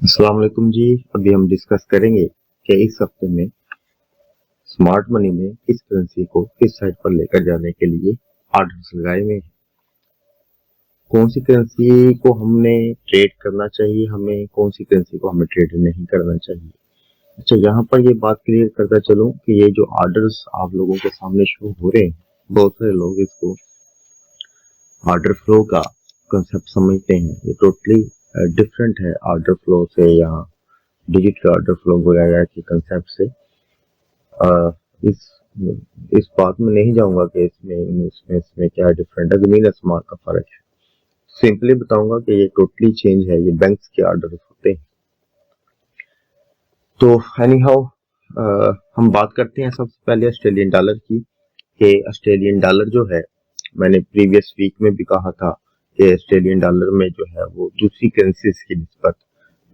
अस्सलाम वालेकुम जी। अभी हम डिस्कस करेंगे कि इस हफ्ते में स्मार्ट मनी में किस करेंसी को किस साइड पर लेकर जाने के लिए ऑर्डर्स लगाए हुए हैं। कौन सी करेंसी को हमने ट्रेड करना चाहिए, हमें कौन सी करेंसी को हमें ट्रेड नहीं करना चाहिए। अच्छा, यहाँ पर ये बात क्लियर करता चलूं कि ये जो ऑर्डर्स आप लोगों के सामने शो हो रहे हैं, बहुत सारे लोग इसको ऑर्डर फ्लो का कंसेप्ट समझते हैं। ये टोटली डिफरेंट है ऑर्डर फ्लो से, यहाँ डिजिटल ऑर्डर फ्लो वगैरह के कंसेप्ट से। अ, इस इस बात में नहीं जाऊंगा कि इसमें क्या डिफरेंट है, जमीन आसमान का फर्क है। सिंपली बताऊंगा कि ये टोटली चेंज है, ये बैंक्स के ऑर्डर होते हैं। तो एनी हाउ, हम बात करते हैं सबसे पहले ऑस्ट्रेलियन डॉलर की। कि ऑस्ट्रेलियन डॉलर जो है, मैंने प्रीवियस वीक में भी कहा था कि ऑस्ट्रेलियन डॉलर में जो है वो दूसरी करेंसीज की निस्बत,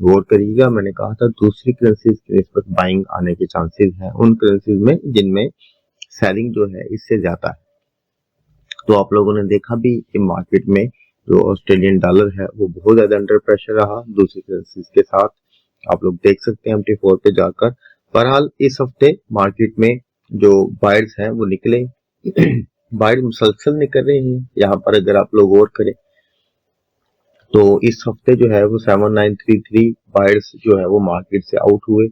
गौर करिएगा, मैंने कहा था दूसरी करेंसीज की निस्बत बाइंग आने के चांसेस हैं उन करेंसीज में जिनमें सेलिंग जो है इससे ज्यादा है। तो आप लोगों ने देखा भी कि मार्केट में जो ऑस्ट्रेलियन डॉलर है वो बहुत ज्यादा अंडर प्रेशर रहा दूसरी करेंसीज के साथ। आप लोग देख सकते हैं MT4 पे जाकर। बहरहाल इस हफ्ते मार्केट में जो बायर्स हैं वो निकले बायर मुसलसल निकल रहे हैं। यहाँ पर अगर आप लोग गौर करें तो इस हफ्ते जो है वो 7933 बायर्स जो है वो मार्केट से आउट हुए,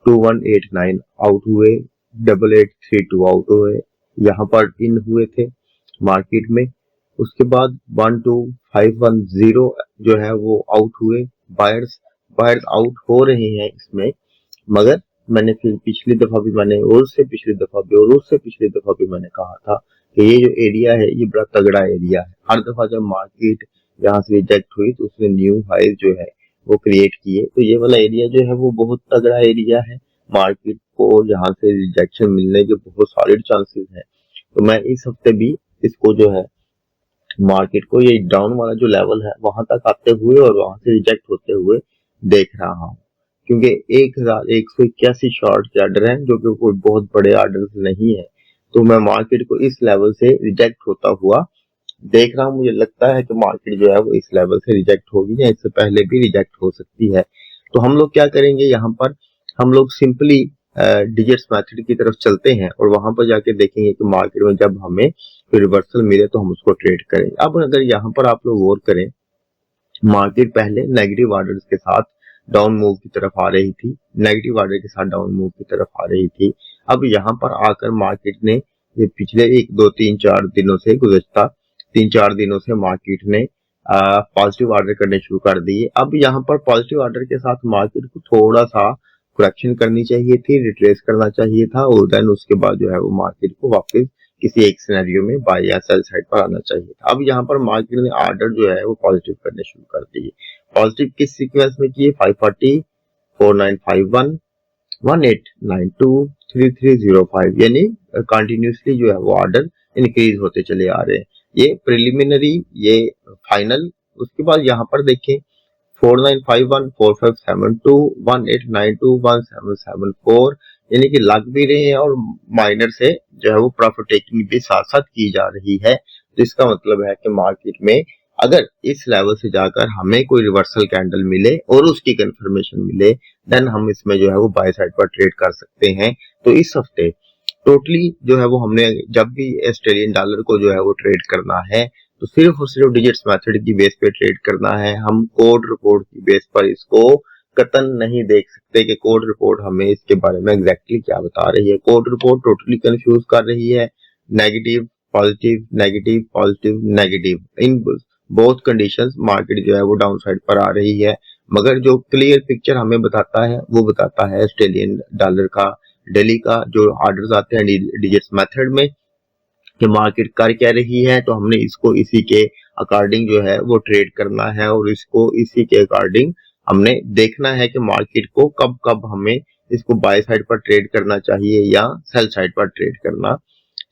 2189 आउट हुए, 8832 आउट हुए, यहाँ पर इन हुए थे मार्केट में। उसके बाद 12510 जो है वो आउट हुए। बायर्स बायर्स आउट हो रहे हैं इसमें, मगर मैंने फिर पिछली दफा भी मैंने और उससे पिछली दफा भी और उससे पिछली दफा भी मैंने कहा था कि ये जो एरिया है ये बड़ा तगड़ा एरिया है। हर दफा जब मार्केट यहाँ से रिजेक्ट हुई तो उसने न्यू हाई जो है वो क्रिएट किए। तो ये वाला एरिया जो है वो बहुत तगड़ा एरिया है, मार्केट को यहाँ से रिजेक्शन मिलने के बहुत सॉलिड चांसेस हैं। तो मैं इस हफ्ते भी इसको जो है मार्केट को ये डाउन वाला जो लेवल है वहां तक आते हुए और वहां से रिजेक्ट होते हुए देख रहा हूँ, क्योंकि 1181 शॉर्ट के ऑर्डर हैं जो कि कोई बहुत बड़े ऑर्डर नहीं है। तो मैं मार्केट को इस लेवल से रिजेक्ट होता हुआ देख रहा हूँ। मुझे लगता है कि मार्केट जो है वो इस लेवल से रिजेक्ट होगी या इससे पहले भी रिजेक्ट हो सकती है। तो हम लोग क्या करेंगे, यहाँ पर हम लोग सिंपली डिजिट्स मेथड की तरफ चलते हैं और वहां पर जाके देखेंगे कि मार्केट में जब हमें रिवर्सल मिले तो हम उसको ट्रेड करें। अब अगर यहाँ पर आप लोग गौर करें, मार्केट पहले नेगेटिव ऑर्डर्स के साथ डाउन मूव की तरफ आ रही थी, नेगेटिव ऑर्डर के साथ डाउन मूव की तरफ आ रही थी। अब यहाँ पर आकर मार्केट ने ये पिछले 1 2 3 4 दिनों से गुजश्ता 3 4 दिनों से मार्केट ने पॉजिटिव ऑर्डर करने शुरू कर दिए। अब यहाँ पर पॉजिटिव ऑर्डर के साथ मार्केट को थोड़ा सा करेक्शन करनी चाहिए थी, रिट्रेस करना चाहिए था और देन उसके बाद जो है वो मार्केट को वापस किसी एक सिनेरियो में बाय या सेल साइड पर आना चाहिए था। अब यहाँ पर मार्केट ने ऑर्डर जो है वो पॉजिटिव करने शुरू कर दिए। पॉजिटिव किस सीक्वेंस में किए, 540, 4951, 1892, 3305, यानी कंटिन्यूसली जो है वो ऑर्डर इंक्रीज होते चले आ रहे हैं। ये प्रिलिमिनरी, ये फाइनल। उसके बाद यहाँ पर देखें 4951, 4572, 1892, 1774, यानी कि लग भी रहे हैं और माइनर से जो है वो प्रॉफिट टेकिंग भी साथ साथ की जा रही है। तो इसका मतलब है कि मार्केट में अगर इस लेवल से जाकर हमें कोई रिवर्सल कैंडल मिले और उसकी कंफर्मेशन मिले, देन हम इसमें जो है वो बाय साइड पर ट्रेड कर सकते हैं। तो इस हफ्ते टोटली जो है वो हमने जब भी ऑस्ट्रेलियन डॉलर को जो है वो ट्रेड करना है तो सिर्फ और सिर्फ डिजिट्स मेथड की बेस पे ट्रेड करना है। हम कोड रिपोर्ट की बेस पर इसको कतन नहीं देख सकते कि कोड रिपोर्ट हमें इसके बारे में एग्जैक्टली क्या बता रही है। कोड रिपोर्ट टोटली कंफ्यूज कर रही है, negative positive negative positive negative, in both conditions market जो है वो डाउन साइड पर आ रही है। मगर जो क्लियर पिक्चर हमें बताता है वो बताता है ऑस्ट्रेलियन डॉलर का डेली का जो ऑर्डर्स आते हैं डिजिट्स मेथड में कि मार्केट कर क्या रही है। तो हमने इसको इसी के अकॉर्डिंग जो है वो ट्रेड करना है और इसको इसी के अकॉर्डिंग हमने देखना है कि मार्केट को कब कब हमें इसको बाय साइड पर ट्रेड करना चाहिए या सेल साइड पर ट्रेड करना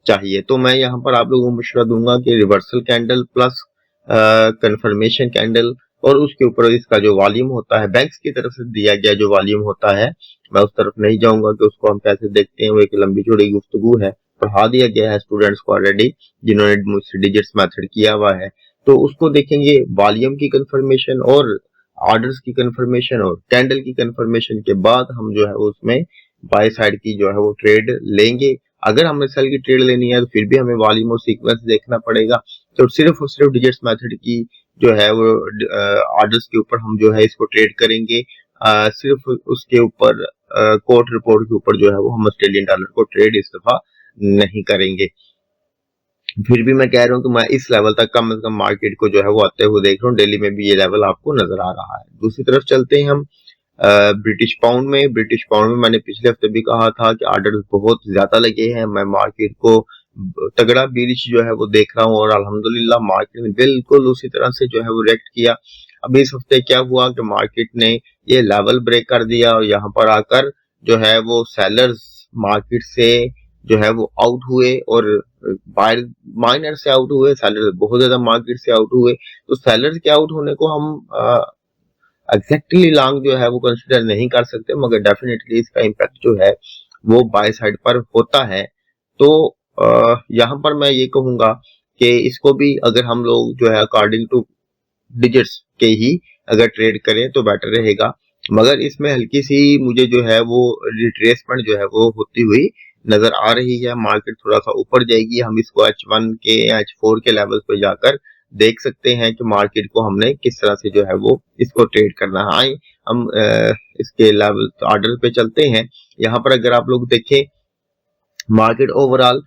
चाहिए। तो मैं यहाँ पर आप लोगों को मशवरा दूंगा कि reversal candle plus confirmation candle और उसके ऊपर इसका जो वॉल्यूम होता है बैंक्स की तरफ से दिया गया जो वॉल्यूम होता है, मैं उस तरफ नहीं जाऊंगा कि उसको हम कैसे देखते हैं, वो एक लंबी चौड़ी गुफ्तगू है, पढ़ा दिया गया है स्टूडेंट्स को ऑलरेडी जिन्होंने मुझसे डिजिट्स मेथड किया हुआ है। तो उसको देखेंगे वॉल्यूम की कंफर्मेशन और ऑर्डर्स की कंफर्मेशन और कैंडल की कंफर्मेशन के बाद हम जो है उसमें बाय साइड की जो है वो ट्रेड लेंगे। अगर हमें सेल की ट्रेड लेनी है तो फिर भी हमें वॉल्यूम और सीक्वेंस देखना पड़ेगा। तो सिर्फ और सिर्फ डिजिट्स मेथड की जो है वो ऑर्डर्स के ऊपर हम जो है इसको ट्रेड करेंगे। सिर्फ उसके ऊपर कोर्ट रिपोर्ट के ऊपर जो है वो हम ऑस्ट्रेलियन डॉलर को ट्रेड इस दफा नहीं करेंगे। फिर भी मैं कह रहा हूँ कि मैं इस लेवल तक कम से कम मार्केट को जो है वो आते हुए देख रहा हूँ। डेली में भी ये लेवल आपको नजर आ रहा है। दूसरी तरफ चलते हैं हम ब्रिटिश पाउंड में। ब्रिटिश पाउंड में मैंने पिछले हफ्ते भी कहा था कि ऑर्डर बहुत ज्यादा लगे हैं। मैं मार्केट को तगड़ा बीरिश जो है वो देख रहा हूँ और अल्हम्दुलिल्लाह मार्केट ने बिल्कुल उसी तरह से जो है वो रिएक्ट किया। अभी इस हफ्ते क्या हुआ कि मार्केट ने ये लेवल ब्रेक कर दिया और यहाँ पर आकर जो है वो सेलर्स मार्केट से जो है वो आउट हुए और बायर माइनर से आउट हुए, सेलर्स बहुत ज्यादा मार्केट से आउट हुए। तो सेलर्स के आउट होने को हम एग्जैक्टली लॉन्ग जो है वो कंसिडर नहीं कर सकते, मगर डेफिनेटली इसका इम्पैक्ट जो है वो बाय साइड पर होता है। तो यहाँ पर मैं ये कहूंगा कि इसको भी अगर हम लोग जो है अकॉर्डिंग टू डिजिट्स के ही अगर ट्रेड करें तो बेटर रहेगा। मगर इसमें हल्की सी मुझे जो है वो रिट्रेसमेंट जो है वो होती हुई नजर आ रही है। मार्केट थोड़ा सा ऊपर जाएगी, हम इसको H1 के या H4 के लेवल पे जाकर देख सकते हैं कि मार्केट को हमने किस तरह से जो है वो इसको ट्रेड करना है। आए हम इसके लेवल ऑर्डर पे चलते हैं। यहाँ पर अगर आप लोग देखें मार्केट ओवरऑल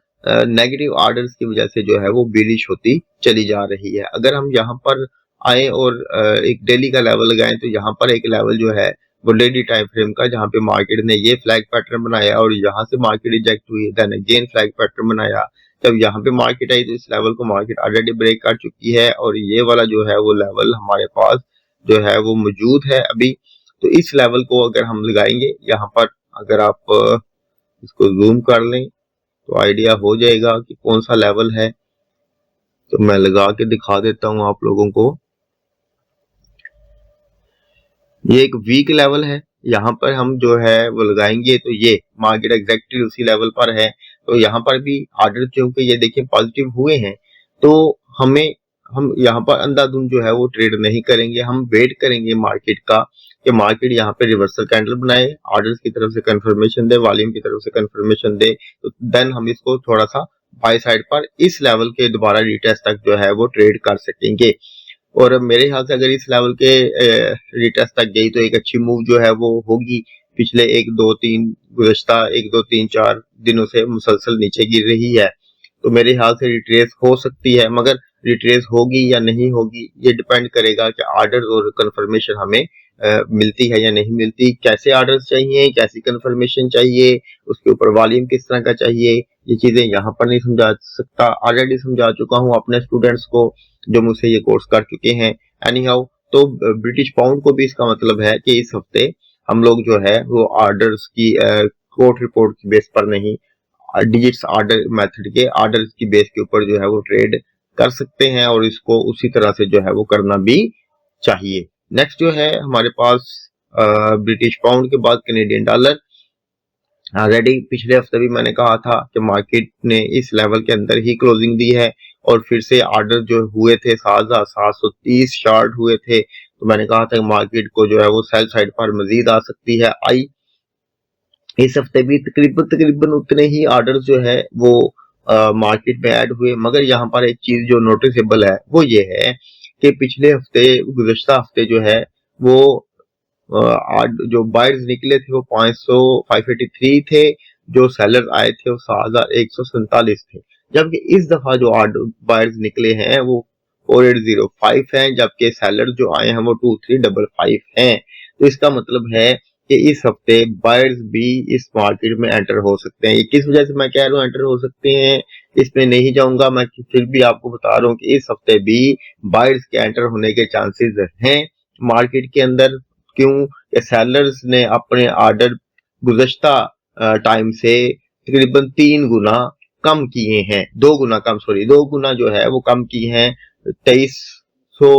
नेगेटिव ऑर्डर्स की वजह से जो है वो बिलिश होती चली जा रही है। अगर हम यहाँ पर आए और एक डेली का लेवल लगाएं तो यहाँ पर एक लेवल जो है वो डेली टाइम फ्रेम का, जहाँ पे मार्केट ने ये फ्लैग पैटर्न बनाया और यहाँ से मार्केट रिजेक्ट हुई, देन अगेन फ्लैग पैटर्न बनाया। जब यहाँ पे मार्केट आई तो इस लेवल को मार्केट ऑलरेडी ब्रेक कर चुकी है और ये वाला जो है वो लेवल हमारे पास जो है वो मौजूद है अभी। तो इस लेवल को अगर हम लगाएंगे यहाँ पर, अगर आप इसको जूम कर लें तो आइडिया हो जाएगा कि कौन सा लेवल है। तो मैं लगा के दिखा देता हूं आप लोगों को। ये एक वीक लेवल है, यहाँ पर हम जो है वो लगाएंगे तो ये मार्केट एग्जैक्टली उसी लेवल पर है। तो यहाँ पर भी ऑर्डर क्योंकि ये देखिए पॉजिटिव हुए हैं, तो हम यहाँ पर अंधाधुंध जो है वो ट्रेड नहीं करेंगे। हम वेट करेंगे मार्केट का कि मार्केट यहाँ पे रिवर्सल कैंडल बनाए, ऑर्डर्स की तरफ से कंफर्मेशन दे, वॉल्यूम की तरफ से कंफर्मेशन दे, तो देन हम इसको थोड़ा सा बाय साइड पर इस लेवल के दोबारा रिटेस्ट तक जो है वो ट्रेड कर सकेंगे। और मेरे ख्याल से अगर इस लेवल के रिटेस्ट तक गई तो एक अच्छी मूव जो है वो होगी। पिछले गुज़श्ता 1 2 3 4 दिनों से मुसलसल नीचे गिर रही है, तो मेरे ख्याल से रिट्रेस हो सकती है। मगर रिट्रेस होगी या नहीं होगी ये डिपेंड करेगा कि ऑर्डर और कंफर्मेशन हमें मिलती है या नहीं मिलती, कैसे ऑर्डर्स चाहिए, कैसी कंफर्मेशन चाहिए, उसके ऊपर वॉल्यूम किस तरह का चाहिए, ये चीजें यहाँ पर नहीं समझा सकता। ऑलरेडी समझा चुका हूँ अपने स्टूडेंट्स को जो मुझसे ये कोर्स कर चुके हैं। एनी हाउ, तो ब्रिटिश पाउंड को भी इसका मतलब है कि इस हफ्ते हम लोग जो है वो ऑर्डर्स की कोर्ट रिपोर्ट की बेस पर नहीं, डिजिट्स ऑर्डर मेथड के ऑर्डर की बेस के ऊपर जो है वो ट्रेड कर सकते हैं और इसको उसी तरह से जो है वो करना भी चाहिए। नेक्स्ट जो है हमारे पास ब्रिटिश पाउंड के बाद कैनेडियन डॉलर। ऑलरेडी पिछले हफ्ते भी मैंने कहा था कि मार्केट ने इस लेवल के अंदर ही क्लोजिंग दी है और फिर से ऑर्डर जो हुए थे 7,730 शॉर्ट हुए थे, तो मैंने कहा था कि मार्केट को जो है वो सेल साइड पर मजीद आ सकती है। आई इस हफ्ते भी तकरीबन उतने ही ऑर्डर जो है वो मार्केट में ऐड हुए। मगर यहाँ पर एक चीज जो नोटिसेबल है वो ये है कि पिछले हफ्ते गुज़श्ता हफ्ते जो है वो जो बायर्स निकले थे वो 583 थे, जो सेलर आए थे वो 7,147 थे, जबकि इस दफा जो बायर्स निकले हैं वो 4805 हैं, जबकि सेलर जो आए हैं वो 2355 हैं। तो इसका मतलब है कि इस हफ्ते बायर्स भी इस मार्केट में एंटर हो सकते हैं। ये किस वजह से मैं कह रहा हूँ एंटर हो सकते हैं, इसमें नहीं जाऊंगा मैं, फिर भी आपको बता रहा हूँ कि इस हफ्ते भी बायर्स के एंटर होने के चांसेस हैं मार्केट के अंदर। क्यों कि सेलर्स ने अपने ऑर्डर गुज़श्ता टाइम से तकरीबन 3 गुना कम किए हैं, 2 गुना कम, 2 गुना जो है वो कम किए हैं। 2300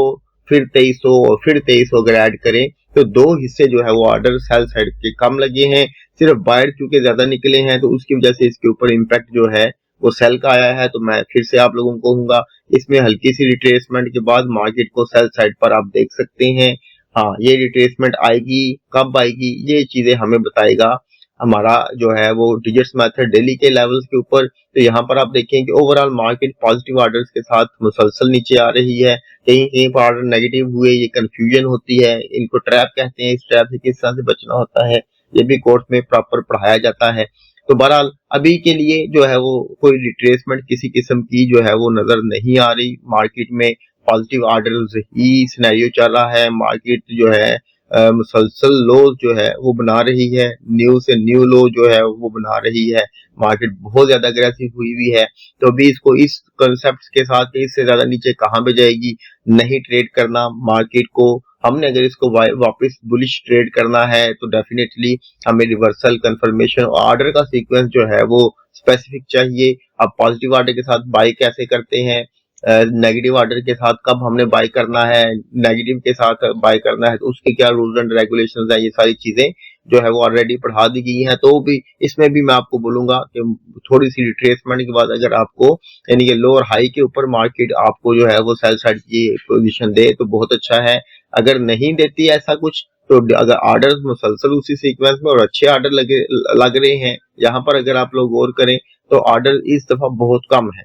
फिर 2300 और फिर 2300 अगर ऐड करें तो 2 हिस्से जो है वो ऑर्डर सेल साइड के कम लगे हैं। सिर्फ बायर क्योंकि ज्यादा निकले हैं तो उसकी वजह से इसके ऊपर इम्पैक्ट जो है वो सेल का आया है। तो मैं फिर से आप लोगों को कहूंगा इसमें हल्की सी रिट्रेसमेंट के बाद मार्केट को सेल साइड पर आप देख सकते हैं। हाँ ये रिट्रेसमेंट आएगी, कब आएगी, ये चीजें हमें बताएगा हमारा जो है वो डिजिट्स मेथड डेली के लेवल्स के ऊपर। तो यहाँ पर आप देखें कि ओवरऑल मार्केट पॉजिटिव ऑर्डर्स के साथ मुसलसल नीचे आ रही है, कहीं कहीं पर ऑर्डर नेगेटिव हुए, ये कंफ्यूजन होती है, इनको ट्रैप कहते हैं, इस ट्रैप से किस तरह से बचना होता है ये भी कोर्स में प्रॉपर पढ़ाया जाता है। तो बहरहाल अभी के लिए जो है वो कोई रिट्रेसमेंट किसी किस्म की जो है वो नजर नहीं आ रही मार्केट में, पॉजिटिव ऑर्डर्स ही सिनेरियो चल रहा है, मार्केट जो है मुसलसल लो जो है वो बना रही है, न्यू से न्यू लो जो है वो बना रही है, मार्केट बहुत ज्यादा अग्रेसिव हुई हुई है। तो अभी इसको इस कंसेप्ट के साथ इससे ज्यादा नीचे कहाँ पे जाएगी, नहीं ट्रेड करना मार्केट को। हमने अगर इसको वापस बुलिश ट्रेड करना है तो डेफिनेटली हमें रिवर्सल कंफर्मेशन ऑर्डर का सीक्वेंस जो है वो स्पेसिफिक चाहिए। अब पॉजिटिव ऑर्डर के साथ बाय कैसे करते हैं, नेगेटिव ऑर्डर के साथ कब हमने बाय करना है, नेगेटिव के साथ बाय करना है तो उसके क्या रूल्स एंड रेगुलेशंस हैं, ये सारी चीजें जो है वो ऑलरेडी पढ़ा दी गई हैं। तो भी इसमें भी मैं आपको बोलूंगा कि थोड़ी सी रिट्रेसमेंट के बाद अगर आपको यानी कि लोअर हाई के ऊपर मार्केट आपको जो है वो सेल साइड की पोजीशन दे तो बहुत अच्छा है। अगर नहीं देती ऐसा कुछ तो अगर ऑर्डर मुसलसल उसी सीक्वेंस में और अच्छे ऑर्डर लग रहे हैं, यहाँ पर अगर आप लोग गौर करें तो ऑर्डर इस दफा बहुत कम है,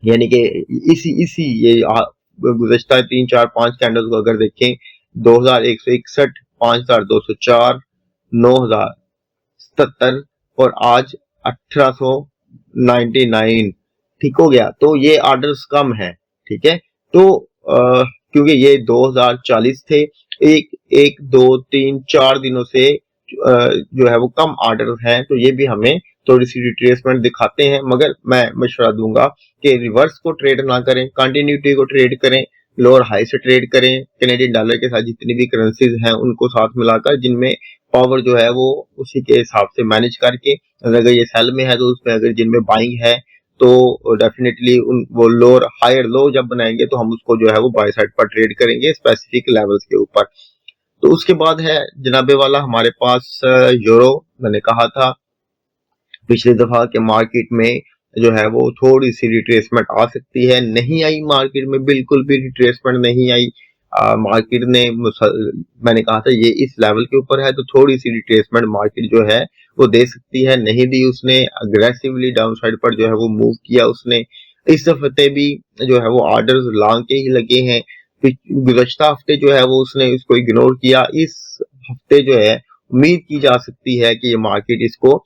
यानी कि इसी इसी ये गुज़श्ता 3 4 5 कैंडल्स को अगर देखें 2161, 5204, 9077 और आज 1899, ठीक हो गया। तो ये ऑर्डर्स कम है, ठीक है। तो क्योंकि ये 2040 थे, एक एक दो तीन चार दिनों से जो है वो कम ऑर्डर हैं, तो ये भी हमें थोड़ी सी रिट्रेसमेंट दिखाते हैं। मगर मैं मशवरा दूंगा कि रिवर्स को ट्रेड ना करें, कंटिन्यूटी को ट्रेड करें, लोअर हाई से ट्रेड करें, कैनेडियन डॉलर के साथ जितनी भी करेंसीज हैं उनको साथ मिलाकर, जिनमें पावर जो है वो उसी के हिसाब से मैनेज करके, अगर ये सेल में है तो उसमें अगर जिनमें बाइंग है तो डेफिनेटली उन वो लोअर हायर लो जब बनाएंगे तो हम उसको जो है वो बाय साइड पर ट्रेड करेंगे स्पेसिफिक लेवल्स के ऊपर। तो उसके बाद है जनाबे वाला हमारे पास यूरो। मैंने कहा था पिछली दफा के मार्केट में जो है वो थोड़ी सी रिट्रेसमेंट आ सकती है, नहीं आई मार्केट में, बिल्कुल भी रिट्रेसमेंट नहीं आई मार्केट ने। मैंने कहा था ये इस लेवल के ऊपर है तो थोड़ी सी रिट्रेसमेंट मार्केट जो है वो दे सकती है, नहीं दी उसने, अग्रेसिवली डाउन साइड पर जो है वो मूव किया उसने। इस हफ्ते भी जो है वो ऑर्डर्स लॉन्ग के ही लगे हैं, गुज़श्ता हफ्ते जो है वो उसने इसको इग्नोर किया। इस हफ्ते जो है उम्मीद की जा सकती है कि ये मार्केट इसको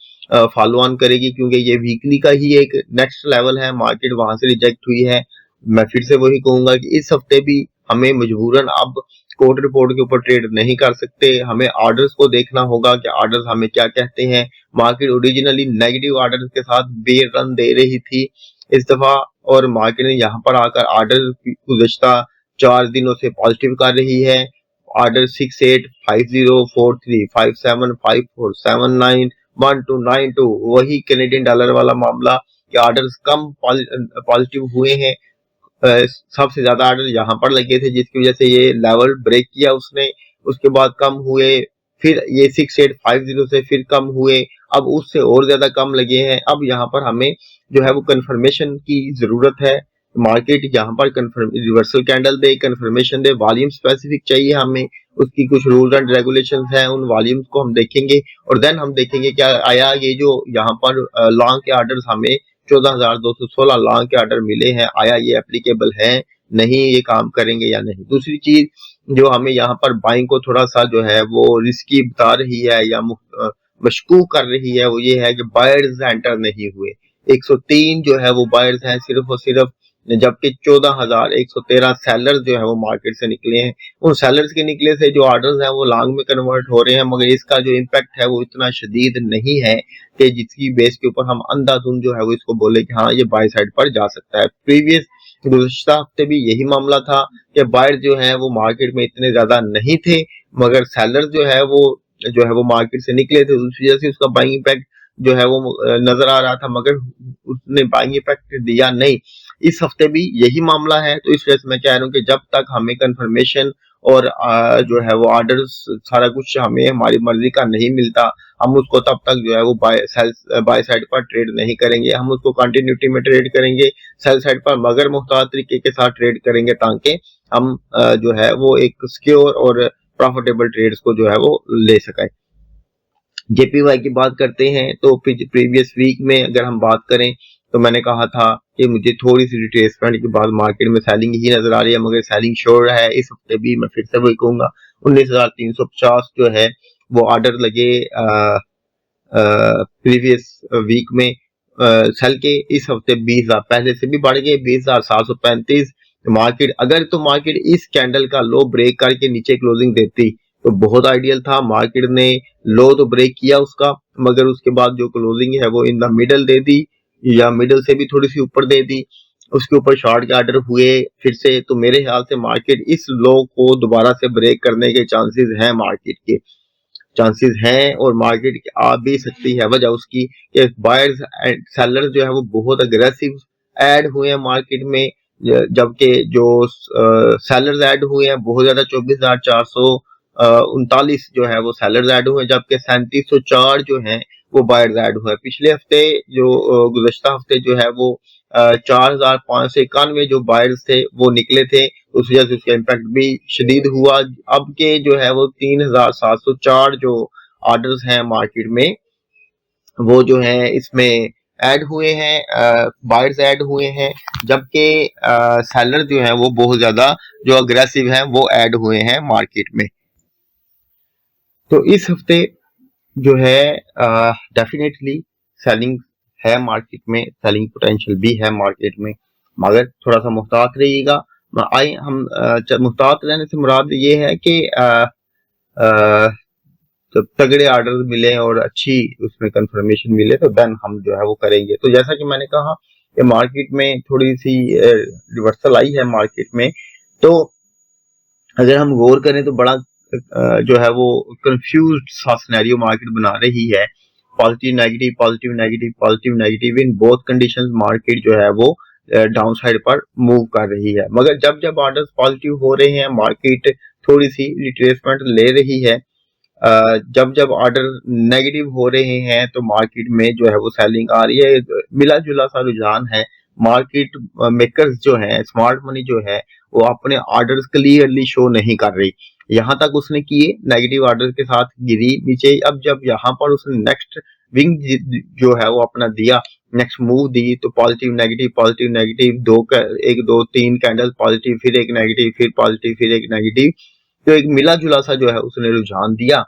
फॉलो ऑन करेगी, क्योंकि ये वीकली का ही एक नेक्स्ट लेवल है, मार्केट वहां से रिजेक्ट हुई है। मैं फिर से वही कहूंगा कि इस हफ्ते भी हमें मजबूरन अब कोर्ट रिपोर्ट के ऊपर ट्रेड नहीं कर सकते, हमें ऑर्डर्स को देखना होगा कि ऑर्डर्स हमें क्या कहते हैं। मार्केट ओरिजिनली नेगेटिव ऑर्डर्स के साथ बेर रन दे रही थी इस दफा, और मार्केट ने यहाँ पर आकर ऑर्डर गुज़श्ता 4 दिनों से पॉजिटिव कर रही है। ऑर्डर 6850435754791292, वही कैनेडियन डॉलर वाला मामला कि ऑर्डर्स कम पॉजिटिव हुए हैं। सबसे ज्यादा ऑर्डर यहाँ पर लगे थे जिसकी वजह से ये लेवल ब्रेक किया उसने, उसके बाद कम हुए, फिर ये 6850 से फिर कम हुए, अब उससे और ज्यादा कम लगे हैं। अब यहाँ पर हमें जो है वो कंफर्मेशन की जरूरत है, मार्केट यहाँ पर कंफर्म रिवर्सल कैंडल दे, कंफर्मेशन दे, वॉल्यूम स्पेसिफिक चाहिए हमें, उसकी कुछ रूल्स एंड रेगुलेशंस हैं, उन वॉल्यूम्स को हम देखेंगे और देन हम देखेंगे क्या आया ये जो यहाँ पर लॉन्ग के ऑर्डर्स हमें 14,216 लॉन्ग के ऑर्डर मिले हैं, आया ये एप्लीकेबल है, नहीं ये काम करेंगे या नहीं। दूसरी चीज जो हमें यहाँ पर बाइंग को थोड़ा सा जो है वो रिस्की बता रही है या मशकूक कर रही है, वो ये है कि बायर्स एंटर नहीं हुए। 103 जो है वो बायर्स हैं सिर्फ और सिर्फ, जबकि 14,113 सेलर्स जो है वो मार्केट से निकले हैं। उन सेलर्स के निकले से जो ऑर्डर्स हैं वो लॉन्ग में कन्वर्ट हो रहे हैं, मगर इसका जो इम्पैक्ट है वो इतना शदीद नहीं है कि जिसकी बेस के ऊपर हम अंधाधुंध जो है वो इसको बोले कि हाँ ये बाय साइड पर जा सकता है। प्रीवियस गुज़श्ता हफ्ते भी यही मामला था कि बायर जो है वो मार्केट में इतने ज्यादा नहीं थे, मगर सेलर जो है वो मार्केट से निकले थे, उस वजह से उसका बाइंग इम्पैक्ट जो है वो नजर आ रहा था, मगर उसने बाइंग इम्पैक्ट दिया नहीं। इस हफ्ते भी यही मामला है, तो इस वजह से मैं कह रहा हूँ कि जब तक हमें कंफर्मेशन और जो है वो ऑर्डर्स सारा कुछ हमें हमारी मर्जी का नहीं मिलता, हम उसको तब तक जो है वो बाय साइड पर ट्रेड नहीं करेंगे, हम उसको कंटिन्यूटी में ट्रेड करेंगे सेल साइड पर, मगर मुख्तार तरीके के साथ ट्रेड करेंगे ताकि हम जो है वो एक सिक्योर और प्रॉफिटेबल ट्रेड्स को जो है वो ले सकें। जेपीवाई की बात करते हैं तो प्रीवियस वीक में अगर हम बात करें तो मैंने कहा था कि मुझे थोड़ी सी रिट्रेसमेंट के बाद मार्केट में सेलिंग ही नजर आ रही है, मगर सेलिंग श्योर है। इस हफ्ते भी मैं फिर से वही कहूंगा 19,350 जो है वो ऑर्डर लगे प्रीवियस वीक में सेल के। इस हफ्ते 20,000 पहले से भी बढ़ गए 20,735। मार्केट अगर तो मार्केट इस कैंडल का लो ब्रेक करके नीचे क्लोजिंग देती तो बहुत आइडियल था। मार्केट ने लो तो ब्रेक किया उसका, मगर उसके बाद जो क्लोजिंग है वो इन द मिडल दे दी या मिडल से भी थोड़ी सी ऊपर दे दी। उसके ऊपर शॉर्ट के ऑर्डर हुए फिर से, तो मेरे ख्याल से मार्केट इस लो को दोबारा से ब्रेक करने के चांसेस हैं, मार्केट के चांसेस हैं और मार्केट आ भी सकती है। वजह उसकी कि बायर्स एंड सेलर्स जो है वो बहुत अग्रेसिव ऐड हुए हैं मार्केट में, जबकि जो सेलर्स ऐड हुए हैं बहुत ज्यादा 24,439 जो है वो सेलर्स ऐड हुए हैं, जबकि 3704 जो है वो बायर्स ऐड हुए हैं। पिछले हफ्ते जो गुज़श्ता हफ्ते जो है वो 4,591 जो बायर्स थे वो निकले थे, उस वजह से उसका इम्पैक्ट भी शदीद हुआ। अब के जो है वो 3,704 जो ऑर्डर्स हैं मार्केट में वो जो है इसमें ऐड हुए हैं, बायर्स ऐड हुए हैं, जबकि सेलर जो है वो बहुत ज्यादा जो अग्रेसिव हैं वो ऐड हुए हैं मार्केट में। तो इस हफ्ते जो है डेफिनेटली सेलिंग है मार्केट में, सेलिंग पोटेंशियल भी है मार्केट में, मगर थोड़ा सा मुहतात रहिएगा। आए हम मुहतात रहने से मुराद ये है कि जब तगड़े ऑर्डर मिले और अच्छी उसमें कंफर्मेशन मिले तो देन हम जो है वो करेंगे। तो जैसा कि मैंने कहा कि मार्केट में थोड़ी सी रिवर्सल आई है मार्केट में, तो अगर हम गौर करें तो बड़ा जो है वो कंफ्यूज्ड सा सिनेरियो मार्केट बना रही है। Positive negative positive negative positive negative in both conditions market जो है वो डाउन साइड पर मूव कर रही है। मगर जब जब ऑर्डर्स पॉजिटिव हो रहे हैं मार्केट थोड़ी सी रिट्रेसमेंट ले रही है, जब जब ऑर्डर नेगेटिव हो रहे हैं तो मार्केट में जो है वो सेलिंग आ रही है। मिला जुला सा रुझान है। मार्केट मेकर्स जो है, स्मार्ट मनी जो है वो अपने ऑर्डर्स क्लियरली शो नहीं कर रही। यहाँ तक उसने किए नेगेटिव ऑर्डर के साथ गिरी नीचे, अब जब यहाँ पर उसने नेक्स्ट विंग जो है वो अपना दिया, नेक्स्ट मूव दी, तो पॉजिटिव नेगेटिव एक दो तीन कैंडल पॉजिटिव, फिर एक नेगेटिव, फिर पॉजिटिव, फिर एक नेगेटिव, तो एक मिला जुला सा जो है उसने रुझान दिया,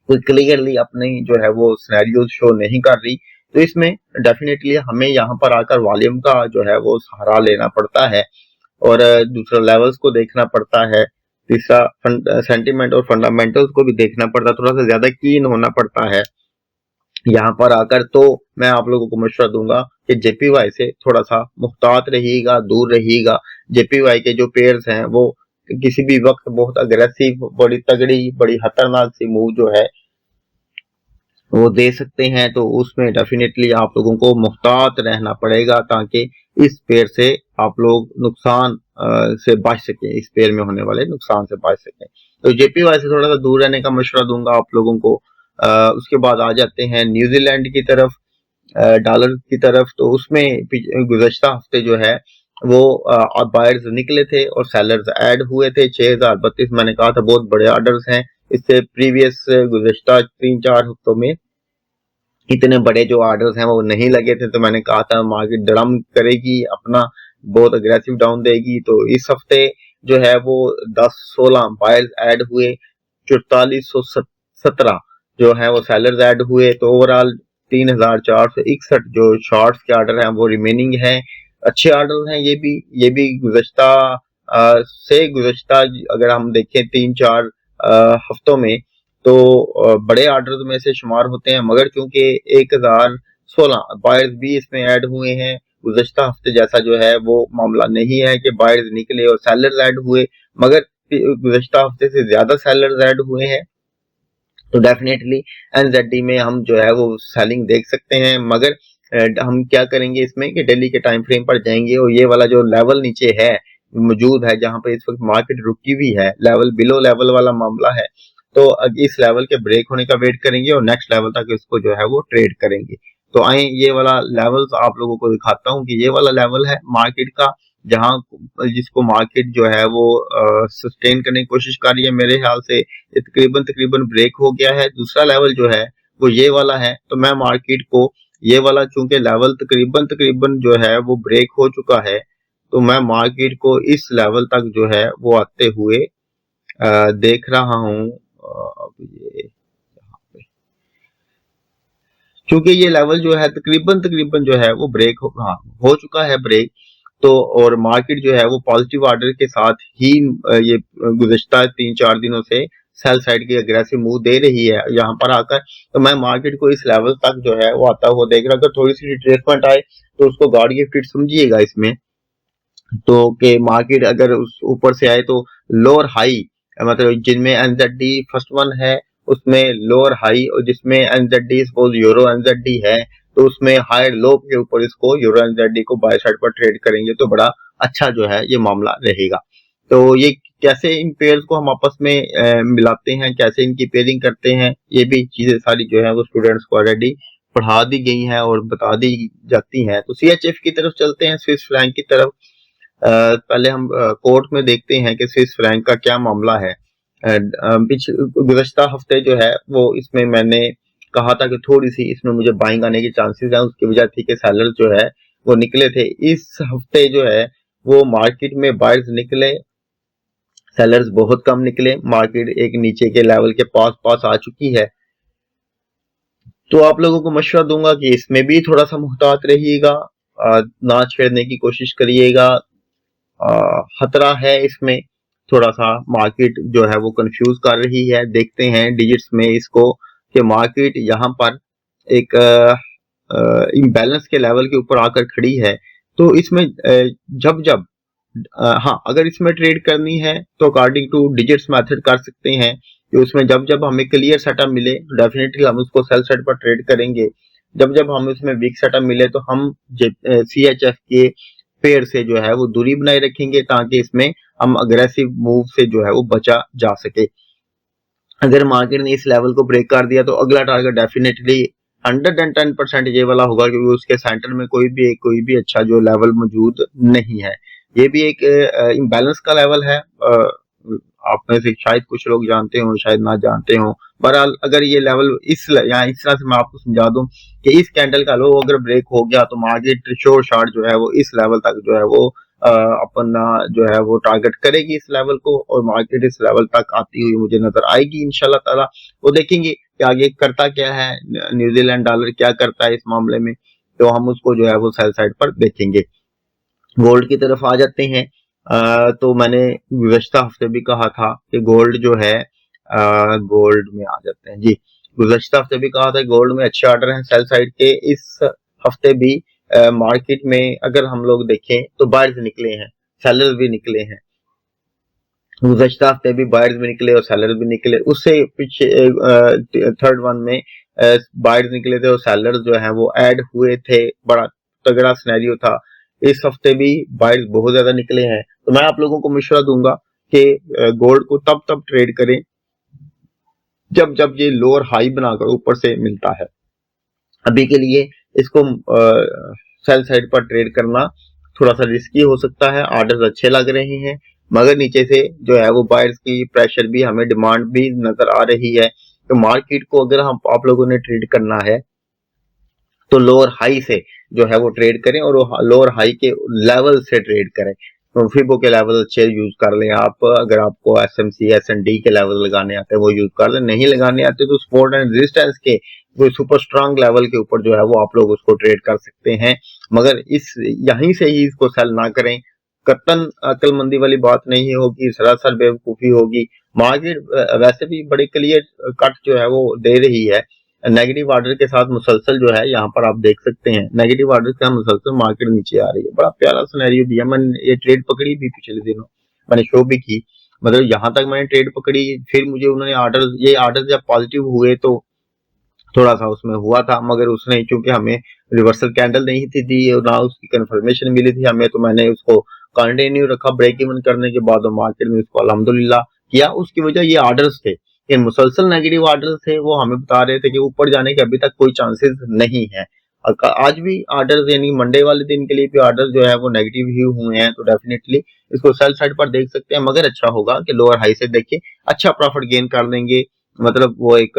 कोई क्लियरली अपने जो है वो सिनेरियो शो नहीं कर रही। तो इसमें डेफिनेटली हमें यहाँ पर आकर वॉल्यूम का जो है वो सहारा लेना पड़ता है और दूसरा लेवल्स को देखना पड़ता है, तीसरा सेंटीमेंट और फंडामेंटल्स को भी देखना पड़ता है, थोड़ा सा ज्यादा कीन होना पड़ता है यहाँ पर आकर। तो मैं आप लोगों को मशवरा दूंगा कि जेपीवाई से थोड़ा सा मुहतात रहिएगा, दूर रहिएगा। जेपीवाई के जो पेयर्स हैं वो किसी भी वक्त बहुत अग्रेसिव, बड़ी तगड़ी, बड़ी खतरनाक सी मूव जो है वो दे सकते हैं, तो उसमें डेफिनेटली आप लोगों को मुहतात रहना पड़ेगा ताकि इस पेयर से आप लोग नुकसान से बच सके, इस पेयर में होने वाले नुकसान से बच सके। तो जेपीवाई से थोड़ा सा दूर रहने का मशवरा दूंगा आप लोगों को। उसके बाद आ जाते हैं न्यूजीलैंड की तरफ, डॉलर की तरफ। तो उसमें गुज़श्ता हफ्ते जो है वो बायर्स निकले थे और सेलर्स ऐड हुए थे 6,032। मैंने कहा था बहुत बड़े ऑर्डर्स हैं, इससे प्रीवियस गुज़श्ता 3-4 हफ्तों में इतने बड़े जो ऑर्डर्स हैं वो नहीं लगे थे। तो मैंने कहा था मार्केट धड़म करेगी, अपना बहुत अग्रेसिव डाउन देगी। तो इस हफ्ते जो है वो 10-16 बायर्स ऐड हुए, 4417 जो है वो सेलर्स ऐड हुए। तो ओवरऑल 3,461 जो शॉर्ट्स के ऑर्डर हैं वो रिमेनिंग हैं। अच्छे ऑर्डर हैं ये भी गुज़श्ता से गुज़श्ता अगर हम देखें 3-4 हफ्तों में तो बड़े ऑर्डर्स में से शुमार होते हैं, मगर क्योंकि 1,016 बायर्स भी इसमें ऐड हुए हैं, गुज़श्ता हफ्ते जैसा जो है वो मामला नहीं है कि बायर्स निकले और सेलर्स ऐड हुए, मगर गुज़श्ता हफ्ते से ज्यादा सेलर्स ऐड हुए हैं। तो डेफिनेटली एनजेडी में हम जो है वो सेलिंग देख सकते हैं, मगर हम क्या करेंगे इसमें कि डेली के टाइम फ्रेम पर जाएंगे और ये वाला जो लेवल नीचे है मौजूद है जहां पे इस वक्त मार्केट रुकी हुई है, लेवल बिलो लेवल वाला मामला है, तो इस लेवल के ब्रेक होने का वेट करेंगे और नेक्स्ट लेवल तक इसको जो है वो ट्रेड करेंगे। तो आए ये वाला लेवल्स आप लोगों को दिखाता हूँ कि ये वाला लेवल है मार्केट का, जहां जिसको मार्केट जो है वो सस्टेन करने की कोशिश कर रही है। मेरे ख्याल से ये तकरीबन ब्रेक हो गया है। दूसरा लेवल जो है वो ये वाला है, तो मैं मार्केट को ये वाला चूंकि लेवल तकरीबन जो है वो ब्रेक हो चुका है, तो मैं मार्केट को इस लेवल तक जो है वो आते हुए देख रहा हूँ। अब ये क्योंकि ये लेवल जो है तकरीबन जो है वो ब्रेक हो चुका है ब्रेक, तो और मार्केट जो है वो पॉजिटिव ऑर्डर के साथ ही ये गुज़श्ता 3-4 दिनों से सेल साइड की अग्रेसिव मूव दे रही है यहाँ पर आकर। तो मैं मार्केट को इस लेवल तक जो है वो आता हुआ देख रहा हूँ। अगर थोड़ी सी रिट्रेसमेंट आए तो उसको गॉड गिफ्टेड समझिएगा इसमें, तो कि मार्केट अगर उस ऊपर से आए तो लोअर हाई, मतलब जिनमें एनजेडी फर्स्ट वन है उसमें लोअर हाई, और जिसमें एनजेडी सपोज यूरो एनजेडी है तो उसमें हाई लो के ऊपर इसको यूरो एनजेडी को बाय साइड पर ट्रेड करेंगे तो बड़ा अच्छा जो है ये मामला रहेगा। तो ये कैसे इन पेयर्स को हम आपस में मिलाते हैं, कैसे इनकी पेयरिंग करते हैं, ये भी चीजें सारी जो है वो स्टूडेंट्स को ऑलरेडी पढ़ा दी गई हैं और बता दी जाती हैं। तो सीएचएफ की तरफ चलते हैं, स्विस फ्रैंक की तरफ। पहले हम कोर्ट में देखते हैं कि स्विस फ्रैंक का क्या मामला है। गुज़श्ता हफ्ते जो है वो इसमें मैंने कहा था कि थोड़ी सी इसमें मुझे बाइंग आने की चांसेस हैं, उसकी वजह थी कि सेलर जो है वो निकले थे। इस हफ्ते जो है वो मार्केट में बायर्स निकले, सेलर्स बहुत कम निकले, मार्केट एक नीचे के लेवल के पास आ चुकी है। तो आप लोगों को मशवरा दूंगा कि इसमें भी थोड़ा सा मुहतात रहिएगा, ना छेड़ने की कोशिश करिएगा। खतरा है इसमें, थोड़ा सा मार्केट जो है वो कंफ्यूज कर रही है। देखते हैं डिजिट्स में इसको कि मार्केट यहाँ पर एक इम्बैलेंस के लेवल के ऊपर आकर खड़ी है। तो इसमें जब हाँ, अगर इसमें ट्रेड करनी है तो अकॉर्डिंग टू डिजिट्स मेथड कर सकते हैं कि उसमें जब हमें क्लियर सेटअप मिले तो डेफिनेटली हम उसको सेल साइड पर ट्रेड करेंगे। जब हमें उसमें वीक सेटअप मिले तो हम CHF के पेयर से जो है वो दूरी बनाए रखेंगे ताकि इसमें हम अग्रेसिव मूव से जो है वो बचा जा सके। अगर मार्केट ने इस लेवल को ब्रेक कर दिया तो अगला टारगेट डेफिनेटली 110% ये वाला होगा, क्योंकि उसके सेंटर में कोई भी अच्छा जो लेवल मौजूद नहीं है। ये भी एक इम्बैलेंस का लेवल है। आप में से शायद कुछ लोग जानते हो, शायद ना जानते हो। बहरहाल अगर ये लेवल इस तरह से मैं आपको समझा दूं कि इस कैंडल का लो अगर ब्रेक हो गया तो मार्केट श्योर शॉट जो है वो इस लेवल तक जो है वो अपना जो है वो टारगेट करेगी इस लेवल को, और मार्केट इस लेवल तक आती हुई मुझे नजर आएगी इंशाल्लाह ताला। वो देखेंगे कि आगे करता क्या है, न्यूजीलैंड डॉलर क्या करता है इस मामले में, तो हम उसको जो है वो सेल साइड पर देखेंगे। गोल्ड की तरफ आ जाते हैं। तो मैंने गुज़श्ता हफ्ते भी कहा था कि गोल्ड जो है गोल्ड में आ जाते हैं जी। गुज़श्ता हफ्ते भी कहा था गोल्ड में अच्छे ऑर्डर हैं सेल साइड के। इस हफ्ते भी मार्केट में अगर हम लोग देखें तो बायर्स निकले हैं, सेलर्स भी निकले हैं। गुज़श्ता हफ्ते भी बायर्स भी निकले और सेलर्स भी निकले। उससे पीछे थर्ड वन में बायर्स निकले थे और सेलर्स जो है वो ऐड हुए थे, बड़ा तगड़ा सिनेरियो था। इस हफ्ते भी बायर्स बहुत ज्यादा निकले हैं। तो मैं आप लोगों को मशवरा दूंगा कि गोल्ड को तब ट्रेड करें जब ये लोअर हाई बनाकर ऊपर से मिलता है। अभी के लिए इसको सेल साइड पर ट्रेड करना थोड़ा सा रिस्की हो सकता है। ऑर्डर्स अच्छे लग रहे हैं मगर नीचे से जो है वो बायर्स की प्रेशर भी, हमें डिमांड भी नजर आ रही है। तो मार्केट को अगर हम आप लोगों ने ट्रेड करना है तो लोअर हाई से जो है वो ट्रेड करें और लोअर हाई के लेवल से ट्रेड करें। तो फिबो के लेवल अच्छे यूज कर लें आप। अगर आपको SMC SND के लेवल लगाने आते हैं वो यूज कर लें, नहीं लगाने आते तो सपोर्ट एंड रेजिस्टेंस के वो सुपर स्ट्रांग लेवल के ऊपर जो है वो आप लोग उसको ट्रेड कर सकते हैं। मगर इस यहीं से ही इसको सेल ना करें, कतन अक्लमंदी वाली बात नहीं होगी, सरासर बेवकूफी होगी। मार्केट वैसे भी बड़े क्लियर कट जो है वो दे रही है। नेगेटिव ऑर्डर के साथ मुसलसल जो है यहाँ पर आप देख सकते हैं, नेगेटिव ऑर्डर के साथ मुसलसल मार्केट नीचे आ रही है। बड़ा प्यारा सिनेरियो दिया। मैंने ये ट्रेड पकड़ी भी पिछले दिनों, मैंने शो भी की। मतलब यहाँ तक मैंने ट्रेड पकड़ी, फिर मुझे उन्होंने ऑर्डर जब पॉजिटिव हुए तो थोड़ा सा उसमें हुआ था, मगर उसने चूंकि हमें रिवर्सल कैंडल नहीं थी दी और ना उसकी कंफर्मेशन मिली थी हमें, तो मैंने उसको कंटिन्यू रखा। ब्रेक इवन करने के बाद मार्केट में उसको अल्हम्दुलिल्लाह किया। उसकी वजह ये ऑर्डर्स थे, ये मुसलसल नेगेटिव ऑर्डर्स थे, वो हमें बता रहे थे कि ऊपर जाने के अभी तक कोई चांसेस नहीं है। आज भी ऑर्डर्स यानी मंडे वाले दिन के लिए भी ऑर्डर्स जो है वो नेगेटिव ही हुए हैं, तो डेफिनेटली इसको सेल साइड पर देख सकते हैं। मगर अच्छा होगा कि लोअर हाई से देखिए अच्छा प्रॉफिट गेन कर लेंगे। मतलब वो एक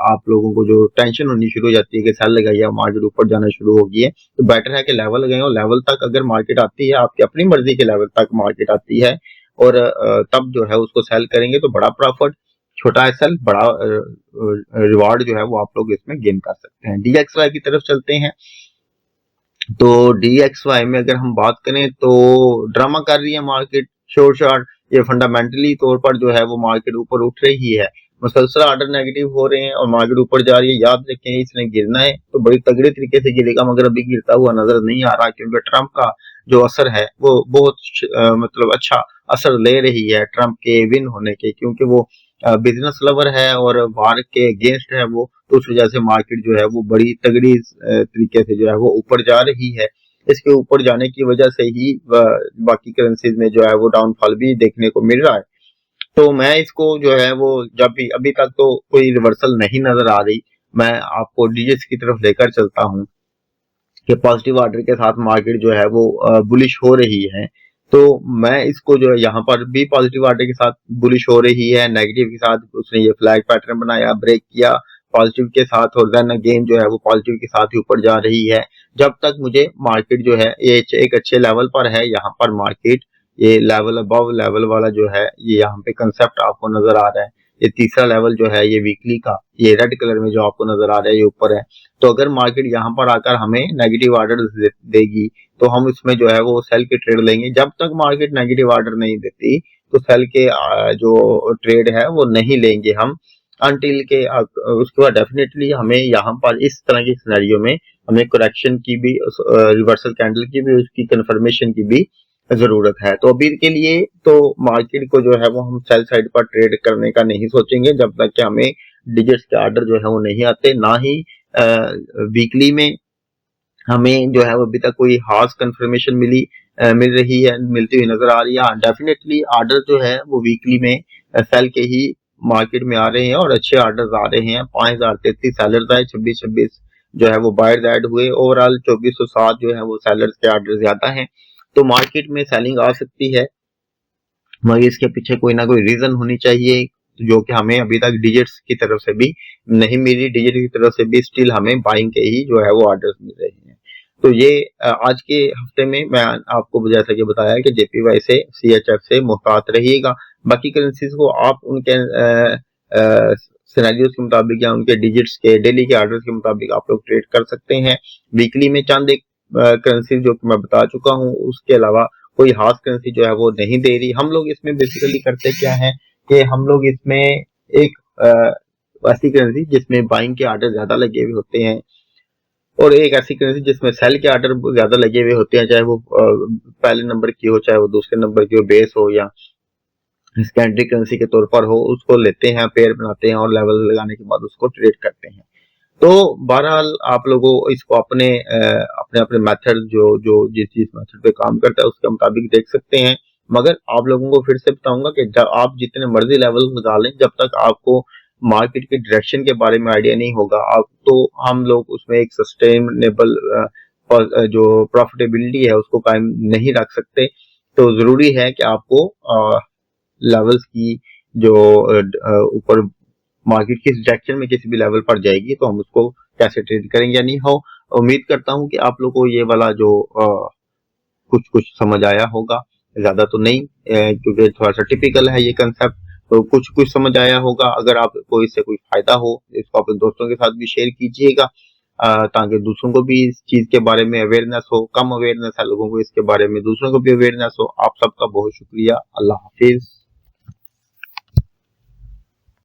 आप लोगों को जो टेंशन होनी शुरू हो जाती है कि सेल लगाइए मार्केट ऊपर जाना शुरू हो गई है, तो बेटर है कि लेवल लगाएं, और लेवल तक अगर मार्केट आती है, आपकी अपनी मर्जी के लेवल तक मार्केट आती है, और तब जो है उसको सेल करेंगे तो बड़ा प्रॉफिट, छोटा एसएल बड़ा रिवार्ड जो है वो आप लोग इसमें गेन कर सकते हैं। डीएक्सवाई की तरफ चलते हैं। तो डीएक्सवाई में अगर हम बात करें तो ड्रामा कर रही है मार्केट, शोर शॉर्ट, ये फंडामेंटली तौर पर जो है वो मार्केट ऊपर उठ रही है, मुसलसल ऑर्डर नेगेटिव हो रहे हैं और मार्केट ऊपर जा रही है। याद रखें इसने गिरना है तो बड़ी तगड़े तरीके से गिरेगा, मगर अभी गिरता हुआ नजर नहीं आ रहा, क्योंकि ट्रंप का जो असर है वो बहुत मतलब अच्छा असर ले रही है ट्रंप के विन होने के, क्योंकि वो बिजनेस लवर है और वार के अगेंस्ट है वो, तो उस वजह से मार्केट जो है वो बड़ी तगड़ी तरीके से जो है वो ऊपर जा रही है। इसके ऊपर जाने की वजह से ही बाकी करेंसीज में जो है वो डाउनफॉल भी देखने को मिल रहा है। तो मैं इसको जो है वो जब भी अभी तक तो कोई रिवर्सल नहीं नजर आ रही, मैं आपको डिजिट्स की तरफ लेकर चलता हूँ कि पॉजिटिव ऑर्डर के साथ मार्केट जो है वो बुलिश हो रही है। तो मैं इसको जो है यहाँ पर भी पॉजिटिव ऑर्डर के साथ बुलिश हो रही है, नेगेटिव के साथ उसने ये फ्लैग पैटर्न बनाया, ब्रेक किया पॉजिटिव के साथ, और देन अगेन जो है वो पॉजिटिव के साथ ही ऊपर जा रही है। जब तक मुझे मार्केट जो है ये एक अच्छे लेवल पर है, यहाँ पर मार्केट ये लेवल अबव लेवल वाला जो है ये यहाँ पे कंसेप्ट आपको नजर आ रहा है। ये तीसरा लेवल जो है ये वीकली का, ये रेड कलर में जो आपको नजर आ रहा है ये ऊपर है। तो अगर मार्केट यहाँ पर आकर हमें नेगेटिव ऑर्डर देगी तो हम इसमें जो है वो सेल के ट्रेड लेंगे। जब तक मार्केट नेगेटिव ऑर्डर नहीं देती तो सेल के जो ट्रेड है वो नहीं लेंगे हम, अनटिल के उसके बाद डेफिनेटली हमें यहाँ पर इस तरह की सिनेरियो में हमें करेक्शन की भी, रिवर्सल कैंडल की भी, उसकी कंफर्मेशन की भी जरूरत है। तो अभी के लिए तो मार्केट को जो है वो हम सेल साइड पर ट्रेड करने का नहीं सोचेंगे जब तक कि हमें डिजिट्स के ऑर्डर जो है वो नहीं आते। ना ही वीकली में हमें जो है वो अभी तक कोई खास कंफर्मेशन मिल रही है, मिलती हुई नजर आ रही है। डेफिनेटली ऑर्डर जो है वो वीकली में सेल के ही मार्केट में आ रहे हैं और अच्छे ऑर्डर्स आ रहे हैं। 5033 सेलर्स आए, 26 जो है वो बायर्स ऐड हुए, ओवरऑल 2407 जो है वो सेलर्स के ऑर्डर ज्यादा हैं। तो मार्केट में सेलिंग आ सकती है, मगर इसके पीछे कोई ना कोई रीजन होनी चाहिए, जो कि हमें अभी तक डिजिट्स की तरफ से भी नहीं मिली। डिजिट की तरफ से भी स्टिल हमें बाइंग के ही जो है वो ऑर्डर्स मिल रहे हैं। तो ये आज के हफ्ते में मैं आपको जैसा कि बताया कि जेपीवाई से, सीएचएफ से मुहतात रहिएगा। बाकी करेंसीज को आप उनके सिनेरियोस के मुताबिक या उनके डिजिट्स के डेली के ऑर्डर्स के मुताबिक आप लोग ट्रेड कर सकते हैं। वीकली में चंद एक करेंसी जो कि मैं बता चुका हूँ, उसके अलावा कोई खास करेंसी जो है वो नहीं दे रही। हम लोग इसमें बेसिकली करते क्या है कि हम लोग इसमें एक ऐसी करेंसी जिसमें बाइंग के ऑर्डर ज्यादा लगे हुए होते हैं, और एक ऐसी करेंसी जिसमें सेल के ऑर्डर ज्यादा लगे हुए होते हैं, चाहे वो पहले नंबर की हो, चाहे वो दूसरे नंबर की हो, बेस हो या सेकेंडरी करेंसी के तौर पर हो, उसको लेते हैं, पेयर बनाते हैं और लेवल लगाने के बाद उसको ट्रेड करते हैं। तो बहरहाल आप लोगों इसको अपने अपने अपने मेथड जो जो जिस मेथड पे काम करता है उसके मुताबिक देख सकते हैं। मगर आप लोगों को फिर से बताऊंगा कि जब आप जितने मर्जी लेवल लगा लें, जब तक आपको मार्केट के डायरेक्शन के बारे में आइडिया नहीं होगा, आप तो हम लोग उसमें एक सस्टेनेबल जो प्रॉफिटेबिलिटी है उसको कायम नहीं रख सकते। तो जरूरी है कि आपको लेवल्स की जो ऊपर मार्केट किस डायरेक्शन में किसी भी लेवल पर जाएगी तो हम उसको कैसे ट्रेड करेंगे या नहीं हो। उम्मीद करता हूं कि आप लोगों को ये वाला जो कुछ कुछ समझ आया होगा, ज्यादा तो नहीं, क्योंकि थोड़ा सा टिपिकल है ये कंसेप्ट, तो कुछ कुछ समझ आया होगा। अगर आपको इससे कोई फायदा हो इसको अपने दोस्तों के साथ भी शेयर कीजिएगा, ताकि दूसरों को भी इस चीज के बारे में अवेयरनेस हो। कम अवेयरनेस है लोगों को इसके बारे में, दूसरों को भी अवेयरनेस हो। आप सबका बहुत शुक्रिया। अल्लाह हाफिज।